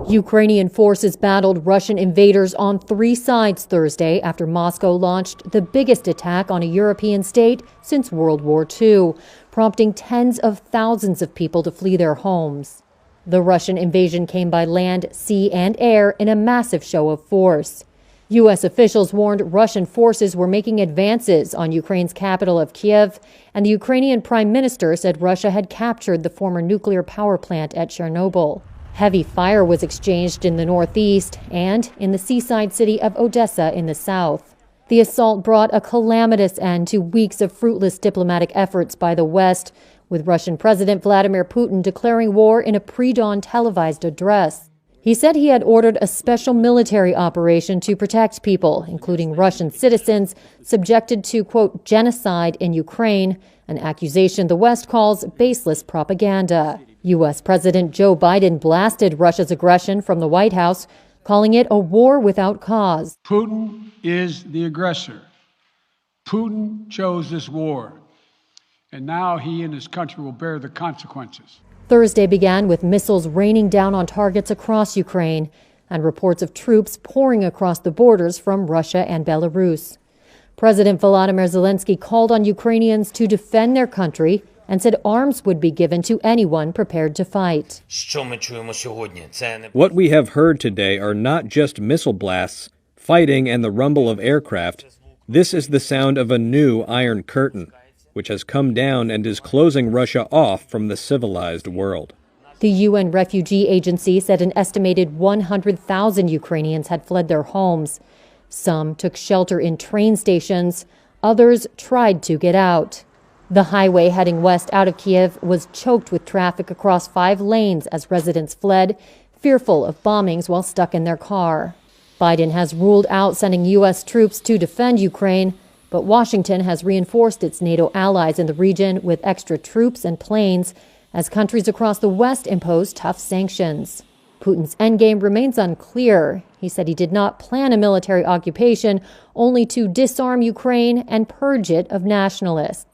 Ukrainian forces battled Russian invaders on 3 sides Thursday after Moscow launched the biggest attack on a European state since World War II, prompting tens of thousands of people to flee their homes. The Russian invasion came by land, sea, and air in a massive show of force. U.S. officials warned Russian forces were making advances on Ukraine's capital of Kiev, and the Ukrainian prime minister said Russia had captured the former nuclear power plant at Chernobyl. Heavy fire was exchanged in the northeast and in the seaside city of Odessa in the south. The assault brought a calamitous end to weeks of fruitless diplomatic efforts by the West, with Russian President Vladimir Putin declaring war in a pre-dawn televised address. He said he had ordered a special military operation to protect people, including Russian citizens, subjected to, quote, genocide in Ukraine, an accusation the West calls baseless propaganda. U.S. President Joe Biden blasted Russia's aggression from the White House, calling it a war without cause. Putin is the aggressor. Putin chose this war, and now he and his country will bear the consequences. Thursday began with missiles raining down on targets across Ukraine and reports of troops pouring across the borders from Russia and Belarus. President Volodymyr Zelensky called on Ukrainians to defend their country and said arms would be given to anyone prepared to fight. What we have heard today are not just missile blasts, fighting, and the rumble of aircraft. This is the sound of a new Iron Curtain, which has come down and is closing Russia off from the civilized world. The UN Refugee Agency said an estimated 100,000 Ukrainians had fled their homes. Some took shelter in train stations. Others tried to get out. The highway heading west out of Kiev was choked with traffic across 5 lanes as residents fled, fearful of bombings while stuck in their car. Biden has ruled out sending U.S. troops to defend Ukraine, but Washington has reinforced its NATO allies in the region with extra troops and planes as countries across the West impose tough sanctions. Putin's endgame remains unclear. He said he did not plan a military occupation, only to disarm Ukraine and purge it of nationalists.